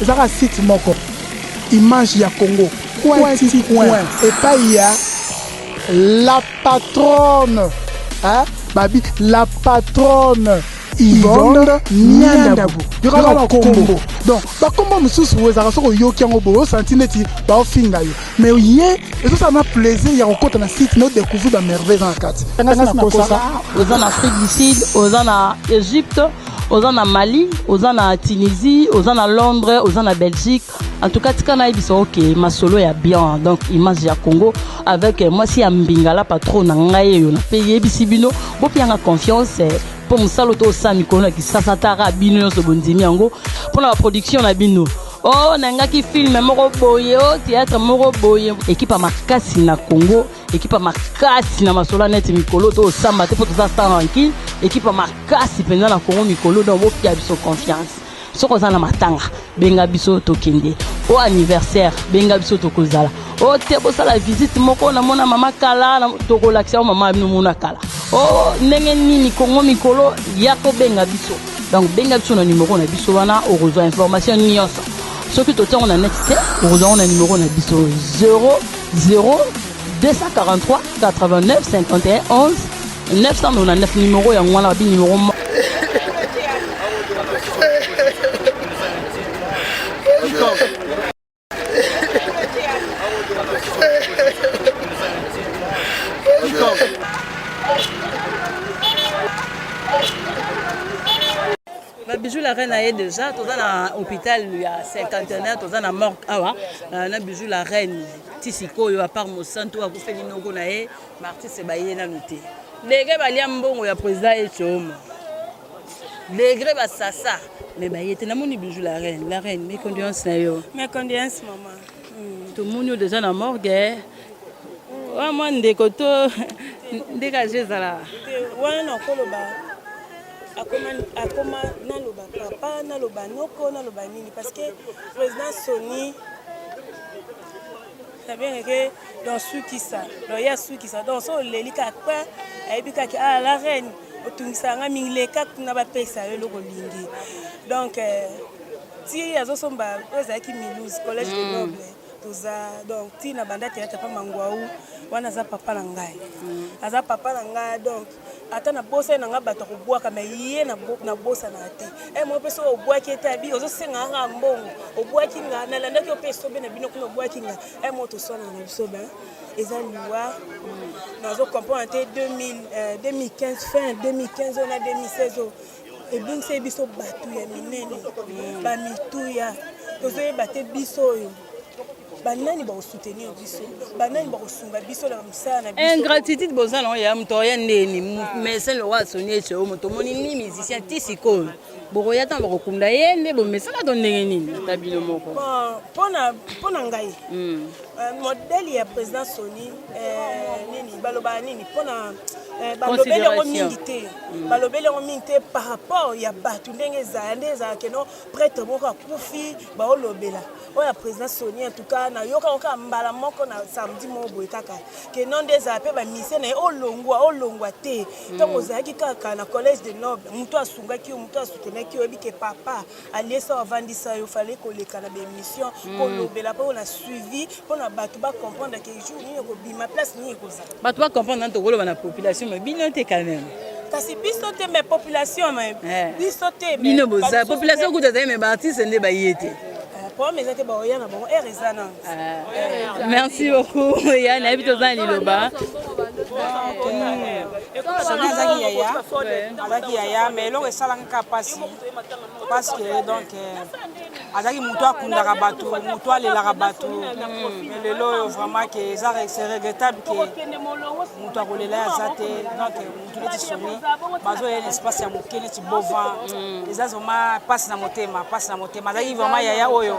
ezaka site moko image ya Congo coin et pas il y a la patronne babi la patronne Yvonne Niandabu yokala kombo donc bakombo mususu wezaka soko yoki yango bo senti neti ba ofinga yo mais ye et ça m'a plaisir ya kokota na site no découvrir ba merveille dans la carte aux en Afrique du Sud aux en Égypte aux en Mali aux en Tunisie aux en Londres aux en Belgique en tout cas tikana biso OK ma solo ya bien donc image ya Congo avec moi si ya mbingala patron na ngai yo na payer bisibino bo pianga confiance pour musalo to sa mikolo ki sasa tara bino so bondimi yango pour la production na bino oh nanga ki film moko boye o théâtre moko boye équipe makasi na Congo équipe makasi na masolo net mikolo to samba te pour tout ça tranquille équipe makasi pendant na Congo mikolo donc bo pia biso confiance soko za na matanga benga biso to kende au anniversaire benga biso to kozala o te bo sala visite moko na mona mama kala na to relaxer mama bino mona kala oh ndenge nini Congo mikolo yako benga biso donc benga biso na numéro na biso wana o rejoindre information nyonso soki to tongo na net te o rejoindre na numéro na biso 00 243 89 51 11 999 numéro ya ngwana bi numéro Bijou la reine est déjà tout dans l'hôpital il y a 51 tout dans la mort na bijou la reine tisiko yo à part mo santo a fait l'inoko na e marti se baye na noté degré balia mbongo ya président et choma degré ba sasa mais baye te na moni bijou la reine mes condoléances na yo mes condoléances maman tout monde déjà na morgue wa moi ndeko to dégagé zala wana na koloba akoma naloba papa naloba noko naloba nini parce que président Sony ça bien que dans Soukissa donc il y a Soukissa donc so lelika kwa ayebika ki la reine otungisanga mingileka na ba pesa yo loko lingi donc ti azosomba ozaki Milouze collège de noble toza donc ti na banda théâtre pa mangwaou wana za papa na ngai aza papa na ngai donc ata na bosa na nga bato ko boaka mais yé na bosa na te mo peso o boaki etabi ozo senga nga mbongo o boaki nga na landa ki o peso be na bino ko boaki nga mo to sona na biso ba eza liwa na zo comprendre 2015 fin 2015 on a 2016 et bien c'est biso batu ya minene ba mituya tozo bate biso yo banani ba soutenir biso banani ba sunga biso la msana biso ingratitude bozana ya mto ya ndeni mais c'est le roi sonné chez moto moni ni musicien tisiko boroya tan ba kokunda yende bo mais ça la donne nini tabilo moko pona ngai modèle ya président Sony nini baloba nini pona balobele ngo mingité balobele ngo mingité par rapport ya batu ndenge za ke no prêtre moko akufi ba olobela oya président Sony en tout cas na yoka oka mbala moko na samedi mo boy kaka ke non des appels ba mission na olongwa te to kozaki kaka na collège de noble muto asungaki muto asutenaki obi ke papa aliesa avandisa yo fallait ko leka na be mission ko lobela po na suivi po na batu ba comprendre que jour ni ko bima place ni ko za batu ba comprendre to golo na population mais bino te quand même kasi biso te mais population mais biso te bino boza population ko tata mais ba artiste ne ba yete merci beaucoup. Yann, habite aux Liloba. Mais l'on est salanka passi parce que donc azaki muto akundaka bato muto alelaka bato mais lelo vraiment que c'est regrettable que muto akolela ya te donc muto neti Sony bazoya na espace ya moke neti bova eza vraiment passe na motema azaki vraiment yaya oyo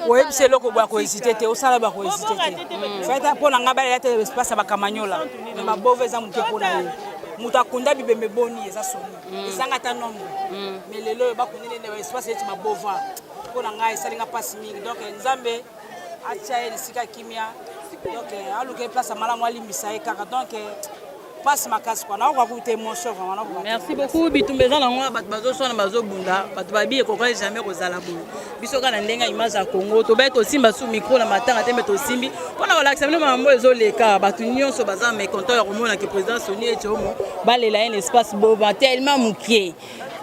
oyebisa eloko boya kohésite te osala bakohésite te faita mpo na ngai balela te espace ya bakamanyola me mabova eza moke mpo na ye moto akunda bibembe boni eza Sony ezanga ata nombre mais lelo oyo bakundeli na espace eti mabova mpo na ngai esalinga mpasi mingi donc nzambe atia ye lisika kimia donc aluka place ya malamu alimbisa ye kaka donc passe makasi quoi na ko te émotion vraiment. Merci beaucoup bitumba za nango bato bazo sona bazo bunda bato babi ko pas jamais ko zala bu biso kana ndenga image ya Congo to beto simba sous micro na matanga te meto simbi pona wala accepter mambo ezo leka bato nyonso baza mais content ya komona que président Soni et Chomo balela un espace boba tellement mukie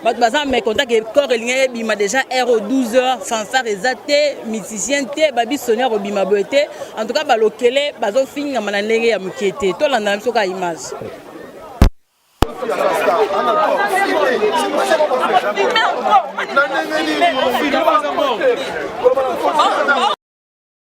bato baza mais content que corps elinga bima déjà RO 12h fanfare ezate musicien te babi Soni ko bima boete en tout cas balokele bazo finga mana ndenge ya mukiete to landa biso ka image.